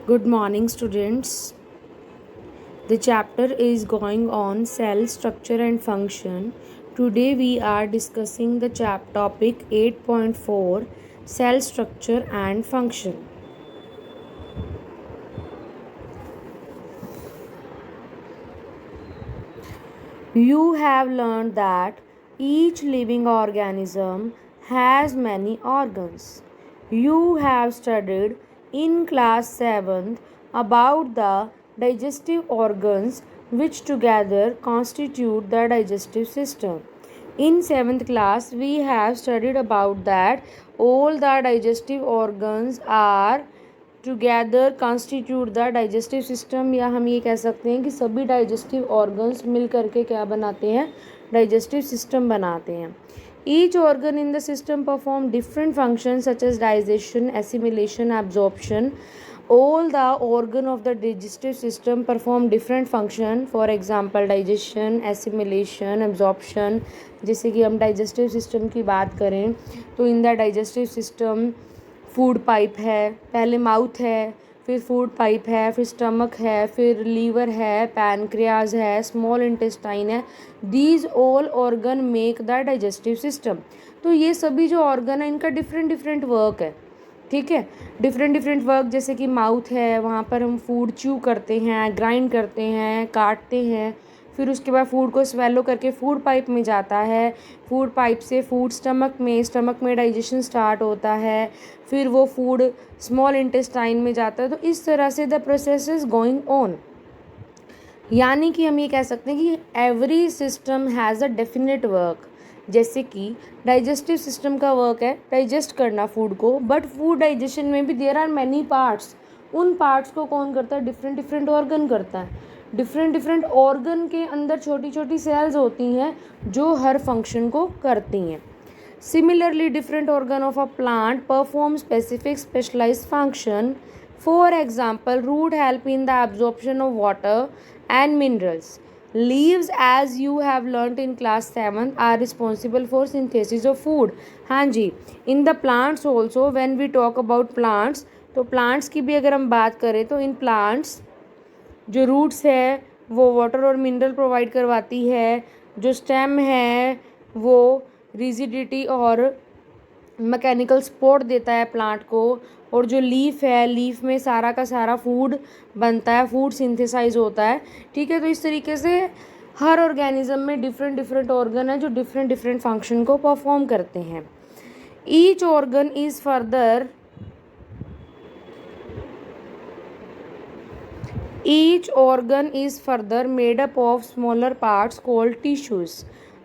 Good morning, students. The chapter is going on cell structure and function. Today we are discussing the topic 8.4 cell structure and function. You have learned that each living organism has many organs. You have studied in class 7th about the digestive organs which together constitute the digestive system. In 7th class we have studied about that all the digestive organs are together constitute the digestive system, या हम ये कह सकते हैं कि सभी digestive organs मिल करके क्या बनाते हैं, डाइजेस्टिव सिस्टम बनाते हैं. Each organ in the system perform different function such as digestion, assimilation, absorption. All the organ of the digestive system perform different function. For example, digestion, assimilation, absorption. जैसे कि हम digestive system की बात करें तो in the digestive system food pipe है, पहले mouth है, फिर फूड पाइप है, फिर स्टमक है, फिर लीवर है, पैनक्रियाज है, स्मॉल इंटेस्टाइन है. These all organ make the digestive system. तो ये सभी जो ऑर्गन है इनका डिफरेंट डिफरेंट वर्क है. ठीक है, डिफरेंट डिफरेंट वर्क. जैसे कि माउथ है, वहाँ पर हम फूड च्यू करते हैं, ग्राइंड करते हैं, काटते हैं, फिर उसके बाद फूड को स्वेलो करके फूड पाइप में जाता है. फूड पाइप से फूड स्टमक में डाइजेशन स्टार्ट होता है, फिर वो फूड स्मॉल इंटेस्टाइन में जाता है. तो इस तरह से the process is going on. यानी कि हम ये कह सकते हैं कि every system has a definite work. जैसे कि डाइजेस्टिव सिस्टम का वर्क है डाइजेस्ट करना फूड को, बट फूड डाइजेशन में भी देयर आर मैनी पार्ट्स. उन पार्ट्स को कौन करता है, डिफरेंट डिफरेंट ऑर्गन करता है. डिफरेंट डिफरेंट ऑर्गन के अंदर छोटी छोटी सेल्स होती हैं जो हर फंक्शन को करती हैं. Similarly different organ of a plant perform specific specialised function. For example, root help in the absorption of water and minerals. Leaves, as you have learnt in class 7, are responsible for synthesis of food. हाँ जी, in the plants also when we talk about plants, तो plants की भी अगर हम बात करें तो in plants जो रूट्स है वो वाटर और मिनरल प्रोवाइड करवाती है. जो स्टेम है वो रिजिडिटी और मैकेनिकल सपोर्ट देता है प्लांट को. और जो लीफ है, लीफ में सारा का सारा फूड बनता है, फूड सिंथेसाइज होता है. ठीक है, तो इस तरीके से हर ऑर्गेनिज्म में डिफरेंट डिफरेंट ऑर्गन है जो डिफरेंट डिफरेंट फंक्शन को परफॉर्म करते हैं. Each organ is further Each organ is further made up of smaller parts called tissues.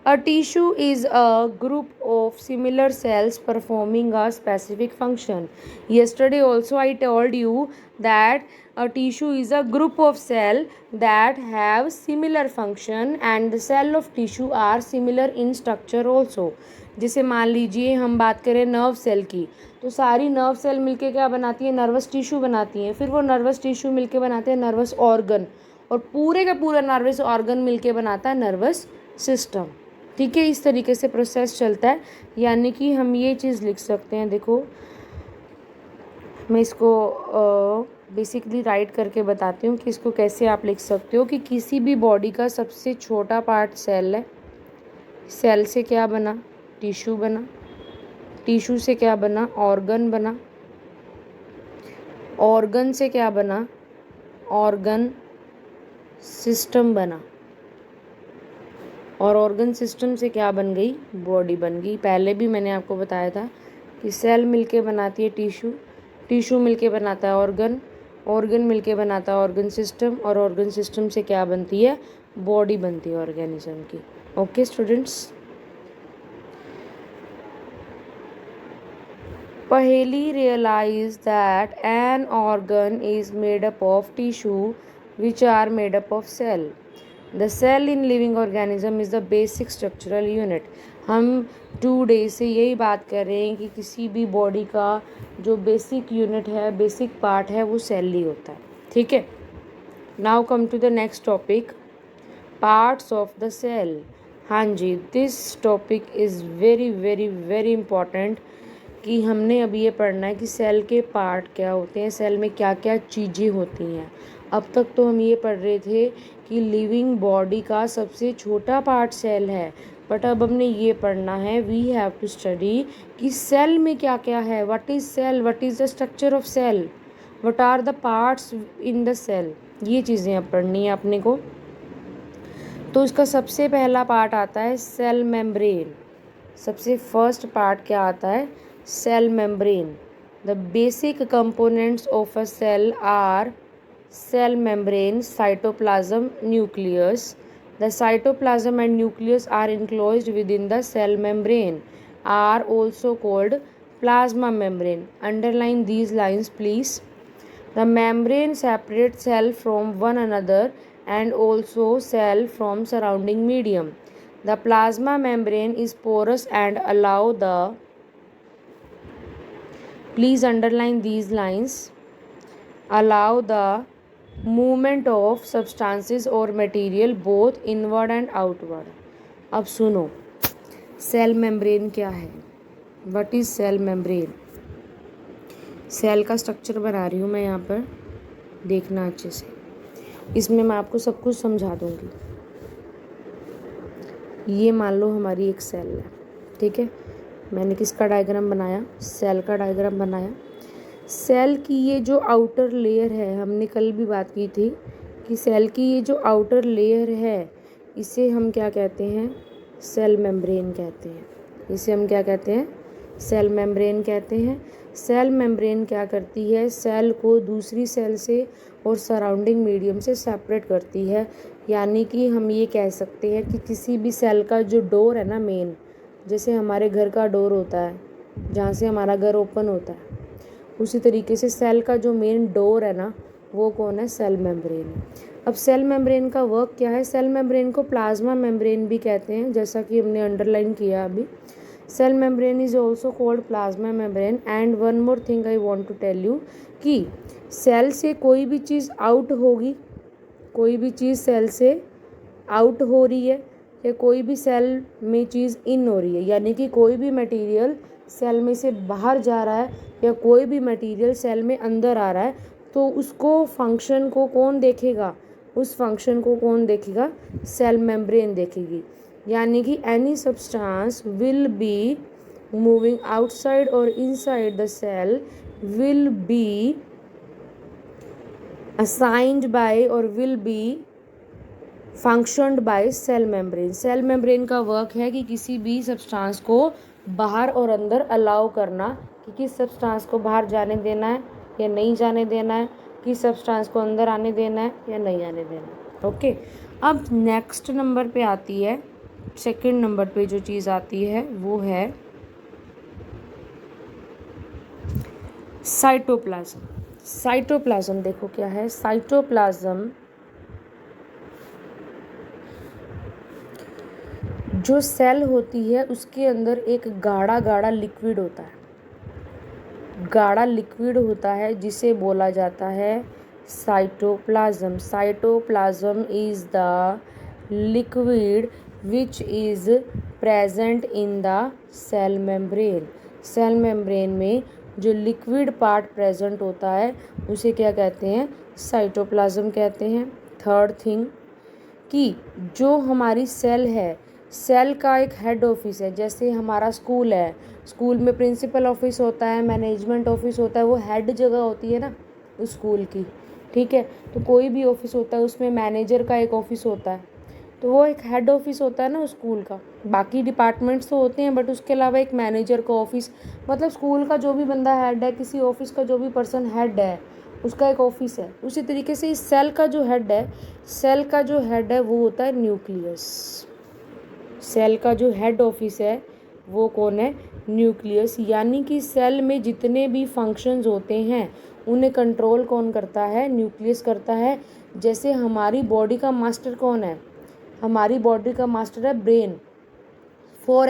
A tissue is a group of similar cells performing a specific function. Yesterday also I told you that a tissue is a group of cells that have similar function and the cell of tissue are similar in structure also. जैसे मान लीजिए हम बात करें nerve cell की, तो सारी nerve cell मिलके क्या बनाती है, नर्वस टिश्यू बनाती हैं. फिर वो नर्वस टिश्यू मिलके बनाते हैं नर्वस ऑर्गन, और पूरे का पूरा नर्वस ऑर्गन मिलके बनाता है नर्वस सिस्टम. ठीक है, इस तरीके से प्रोसेस चलता है. यानी कि हम ये चीज़ लिख सकते हैं, देखो मैं इसको बेसिकली राइट करके बताती हूँ कि इसको कैसे आप लिख सकते हो. कि किसी भी बॉडी का सबसे छोटा पार्ट सेल है. सेल से क्या बना, टिश्यू बना. टिश्यू से क्या बना, ऑर्गन बना. ऑर्गन से क्या बना, ऑर्गन सिस्टम बना. और ऑर्गन सिस्टम से क्या बन गई, बॉडी बन गई. पहले भी मैंने आपको बताया था कि सेल मिलके बनाती है टिश्यू, टिश्यू मिलके बनाता है ऑर्गन, ऑर्गन मिलके बनाता है ऑर्गन सिस्टम, और ऑर्गन सिस्टम से क्या बनती है, बॉडी बनती है ऑर्गेनिज्म की. Okay students, Paheli realized that an organ is made up of tissue which are made up of cell. The cell in living organism is the basic structural unit. हम 2 days से यही बात कर रहे हैं कि किसी भी बॉडी का जो बेसिक यूनिट है, बेसिक पार्ट है, वो सेल ही होता है. ठीक है, now come to the next topic, parts of the cell. हाँ जी, this topic is very very very important. कि हमने अभी ये पढ़ना है कि सेल के पार्ट क्या होते हैं, सेल में क्या क्या चीज़ें होती हैं। अब तक तो हम ये पढ़ रहे थे कि लिविंग बॉडी का सबसे छोटा पार्ट सेल है, बट अब हमने ये पढ़ना है, वी हैव टू स्टडी कि सेल में क्या क्या है, what is cell, what is the structure of cell, what are the parts in the cell. ये चीज़ें अब पढ़नी है अपने को। तो इसका सबसे पहला पार्ट आता है सेल मेम्ब्रेन। सबसे फर्स्ट पार्ट क्या आता है, cell membrane. The basic components of a cell are cell membrane, cytoplasm, nucleus. The cytoplasm and nucleus are enclosed within the cell membrane, are also called plasma membrane. Underline these lines please. The membrane separates cell from one another and also cell from surrounding medium. The plasma membrane is porous and allow the, please underline these lines, allow the movement of substances और material both inward and outward. अब सुनो, cell membrane क्या है, what is cell membrane. Cell का structure बना रही हूँ मैं यहाँ पर, देखना अच्छे से, इसमें मैं आपको सब कुछ समझा दूँगी। ये मान लो हमारी एक सेल है, ठीक है। मैंने किसका डायग्राम बनाया, सेल का डायग्राम बनाया। सेल की ये जो आउटर लेयर है, हमने कल भी बात की थी कि सेल की ये जो आउटर लेयर है, इसे हम क्या कहते हैं, सेल मेम्ब्रेन कहते हैं। इसे हम क्या कहते हैं, सेल मेम्ब्रेन कहते हैं। सेल मेम्ब्रेन क्या करती है, सेल को दूसरी सेल से और सराउंडिंग मीडियम से सेपरेट करती है। यानी कि हम ये कह सकते हैं कि किसी भी सेल का जो डोर है ना मेन, जैसे हमारे घर का डोर होता है जहाँ से हमारा घर ओपन होता है, उसी तरीके से सेल का जो मेन डोर है ना, वो कौन है, सेल मेम्ब्रेन। अब सेल मेम्ब्रेन का वर्क क्या है, सेल मेम्ब्रेन को प्लाज्मा मेम्ब्रेन भी कहते हैं, जैसा कि हमने अंडरलाइन किया अभी। Cell membrane is also called plasma membrane. And one more thing I want to tell you कि सेल से कोई भी चीज़ आउट होगी, कोई भी चीज़ सेल से आउट हो रही है या कोई भी सेल में चीज़ इन हो रही है, यानी कि कोई भी मटेरियल सेल में से बाहर जा रहा है या कोई भी मटेरियल सेल में अंदर आ रहा है, तो उसको फंक्शन को कौन देखेगा, उस फंक्शन को कौन देखेगा, सेल मेम्ब्रेन देखेगी। यानी कि any substance will be moving outside और inside the cell will be assigned by और will be functioned by cell membrane. Cell membrane का वर्क है कि किसी भी सब्सटेंस को बाहर और अंदर अलाउ करना, कि किस सब्सटेंस को बाहर जाने देना है या नहीं जाने देना है, किस सब्सटेंस को अंदर आने देना है या नहीं आने देना है। ओके, अब नेक्स्ट नंबर पे आती है, सेकंड नंबर पे जो चीज़ आती है वो है साइटोप्लाज्म। साइटोप्लाज्म देखो क्या है, साइटोप्लाज्म जो सेल होती है उसके अंदर एक गाढ़ा गाढ़ा लिक्विड होता है, गाढ़ा लिक्विड होता है जिसे बोला जाता है cytoplasm. Cytoplasm is the liquid which is present in the cell membrane. Cell membrane में जो लिक्विड पार्ट प्रेजेंट होता है उसे क्या कहते हैं, साइटोप्लाज्म कहते हैं। थर्ड थिंग कि जो हमारी सेल है, सेल का एक हेड ऑफिस है, जैसे हमारा स्कूल है, स्कूल में प्रिंसिपल ऑफिस होता है, मैनेजमेंट ऑफिस होता है, वो हेड जगह होती है ना उस स्कूल की, ठीक है। तो कोई भी ऑफिस होता है उसमें मैनेजर का एक ऑफिस होता है, तो वो एक हेड ऑफिस होता है ना उस स्कूल का। बाकी डिपार्टमेंट्स तो होते हैं बट उसके अलावा एक मैनेजर का ऑफिस, मतलब स्कूल का जो भी बंदा हेड है, किसी ऑफिस का जो भी पर्सन हेड है, उसका एक ऑफिस है। उसी तरीके से इस सेल का जो हेड है, सेल का जो हेड है वो होता है न्यूक्लियस। सेल का जो हेड ऑफिस है वो कौन है, न्यूक्लियस। यानी कि सेल में जितने भी फंक्शंस होते हैं उन्हें कंट्रोल कौन करता है, न्यूक्लियस करता है। जैसे हमारी बॉडी का मास्टर कौन है, हमारी बॉडी का मास्टर है brain. For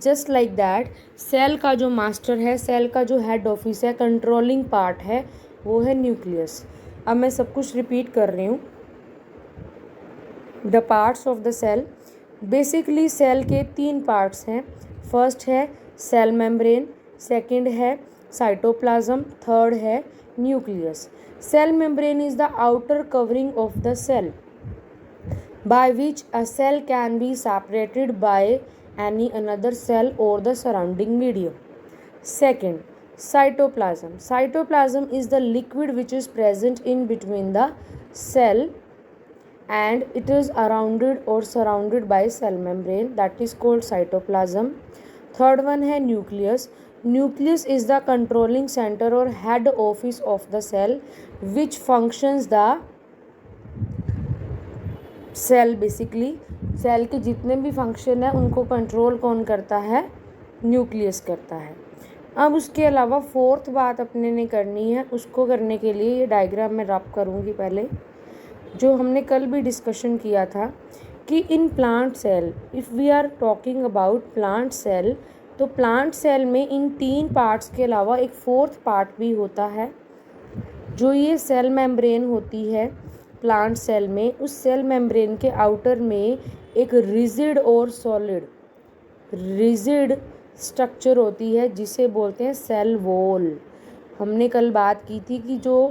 just like that cell का जो मास्टर है, सेल का जो हेड ऑफिस है, कंट्रोलिंग पार्ट है, वो है न्यूक्लियस। अब मैं सब कुछ रिपीट कर रही हूँ। The parts of the cell, basically cell के 3 पार्ट्स हैं। फर्स्ट है सेल मेम्ब्रेन, सेकंड है साइटोप्लाज्म, थर्ड है nucleus. Cell membrane is the outer covering of the cell by which a cell can be separated by any another cell or the surrounding medium. Second, cytoplasm. Cytoplasm is the liquid which is present in between the cell and it is surrounded by cell membrane, that is called cytoplasm. Third one है nucleus. Nucleus is the controlling center or head office of the cell which functions the cell. Basically cell के जितने भी function है उनको control कौन करता है? Nucleus करता है। अब उसके अलावा फोर्थ बात अपने ने करनी है, उसको करने के लिए ये डायग्राम मैं रब करूँगी पहले, जो हमने कल भी डिस्कशन किया था कि in plant cell, if we are talking about plant cell, तो प्लांट सेल में इन 3 पार्ट्स के अलावा एक फोर्थ पार्ट भी होता है, जो ये सेल मेम्ब्रेन होती है प्लांट सेल में। उस सेल मेम्ब्रेन के आउटर में एक रिजिड और सॉलिड रिजिड स्ट्रक्चर होती है जिसे बोलते हैं सेल वॉल। हमने कल बात की थी कि जो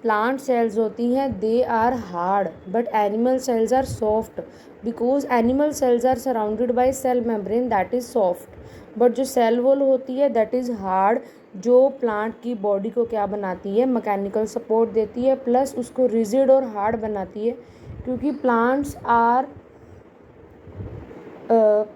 प्लांट सेल्स होती हैं they are hard but animal cells are soft, because animal cells are surrounded by cell membrane that is soft, but जो सेल वॉल होती है दैट इज़ हार्ड, जो प्लांट की बॉडी को क्या बनाती है? मैकेनिकल सपोर्ट देती है, प्लस उसको रिजिड और हार्ड बनाती है, क्योंकि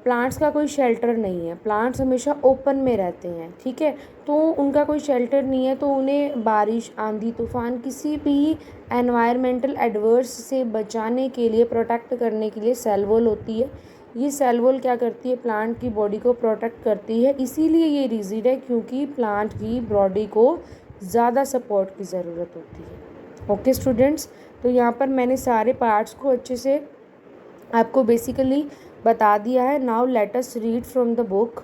प्लांट्स का कोई शेल्टर नहीं है। प्लांट्स हमेशा ओपन में रहते हैं, ठीक है, तो उनका कोई शेल्टर नहीं है, तो उन्हें बारिश, आंधी, तूफान, किसी भी एनवायरमेंटल एडवर्स से बचाने के लिए, प्रोटेक्ट करने के लिए सेल वॉल होती है। ये सेल वॉल क्या करती है? प्लांट की बॉडी को प्रोटेक्ट करती है, इसीलिए ये रिजिड है, क्योंकि प्लांट की बॉडी को ज़्यादा सपोर्ट की ज़रूरत होती है। ओके स्टूडेंट्स, तो यहाँ पर मैंने सारे पार्ट्स को अच्छे से आपको बेसिकली बता दिया है। Now let us read from the book.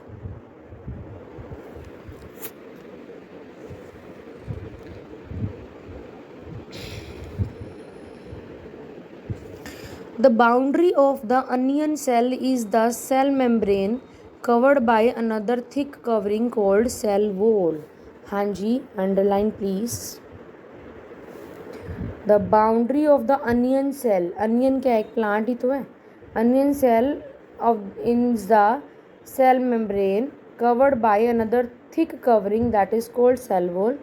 The boundary of the onion cell is the cell membrane covered by another thick covering called cell wall. हाँ जी, underline please. The boundary of the onion cell. Onion क्या एक plant ही तो है? Onion cell in the cell membrane covered by another thick covering that is called cell wall.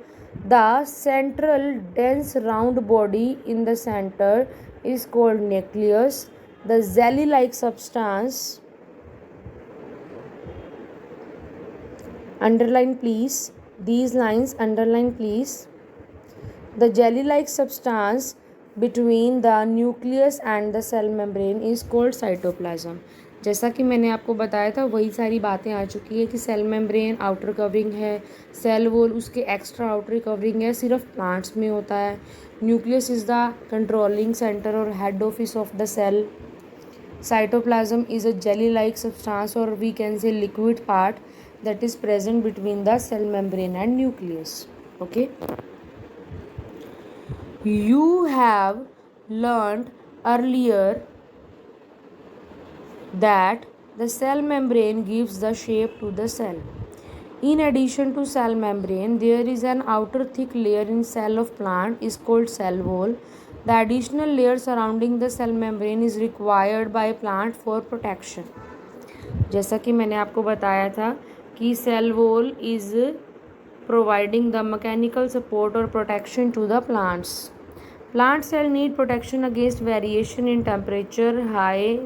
The central dense round body in the center is called nucleus. The jelly-like substance, underline please, these lines underline please. The jelly-like substance between the nucleus and the cell membrane is called cytoplasm. जैसा कि मैंने आपको बताया था वही सारी बातें आ चुकी है कि सेल मेम्ब्रेन आउटर कवरिंग है, सेल वॉल उसके एक्स्ट्रा आउटर कवरिंग है, सिर्फ प्लांट्स में होता है। Nucleus is the controlling centre और head office of the cell. Cytoplasm is a jelly like substance और we can say liquid part that is present between the cell membrane and nucleus. Okay, you have learned earlier that the cell membrane gives the shape to the cell. In addition to cell membrane, there is an outer thick layer in cell of plant is called cell wall. The additional layer surrounding the cell membrane is required by plant for protection. जैसा कि मैंने आपको बताया था कि cell wall is providing the mechanical support or protection to the plants. Plant cell need protection against variation in temperature, high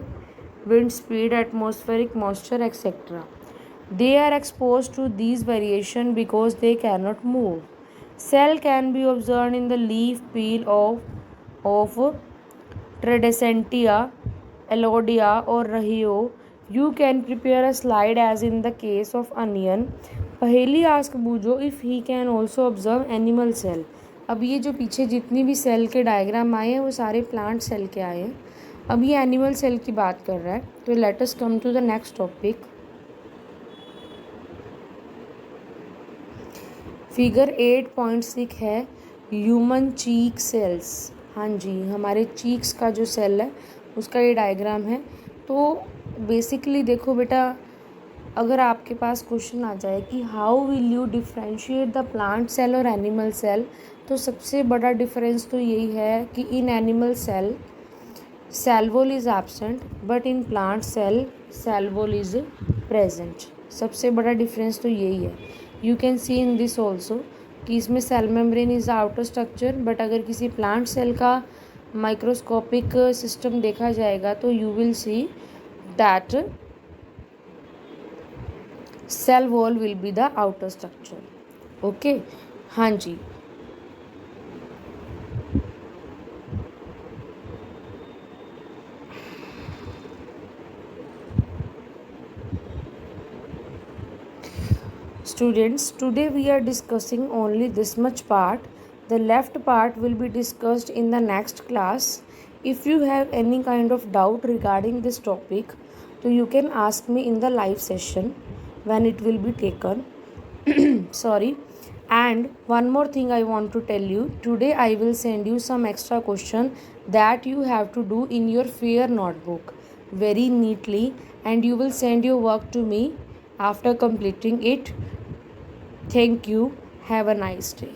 wind speed, atmospheric moisture, etc. They are exposed to these variation because they cannot move. Cell can be observed in the leaf peel of Tradescentia, Elodia or Rahio. You can prepare a slide as in the case of onion. Paheli ask Bujo if he can also observe animal cell. अब ये जो पीछे जितनी भी cell के diagram आए हैं वो सारे प्लांट सेल के आए हैं। अब ये एनिमल सेल की बात कर रहा है, तो let us come to the next topic. Figure 8.6 है ह्यूमन चीक सेल्स। हाँ जी, हमारे चीक्स का जो सेल है उसका ये डायग्राम है। तो बेसिकली देखो बेटा, अगर आपके पास क्वेश्चन आ जाए कि how will you differentiate the plant cell और एनिमल सेल, तो सबसे बड़ा डिफरेंस तो यही है कि in animal cell cell wall is absent but in plant cell cell wall is present। सबसे बड़ा डिफरेंस तो यही है। You can see in this also कि इसमें cell membrane is outer structure, but अगर किसी प्लांट सेल का माइक्रोस्कोपिक सिस्टम देखा जाएगा तो you will see that cell wall will be the outer structure. Okay, हाँ जी। Students, today we are discussing only this much part. The left part will be discussed in the next class. If you have any kind of doubt regarding this topic, so you can ask me in the live session when it will be taken. Sorry. And one more thing I want to tell you. Today I will send you some extra question that you have to do in your fair notebook very neatly, and you will send your work to me after completing it. Thank you. Have a nice day.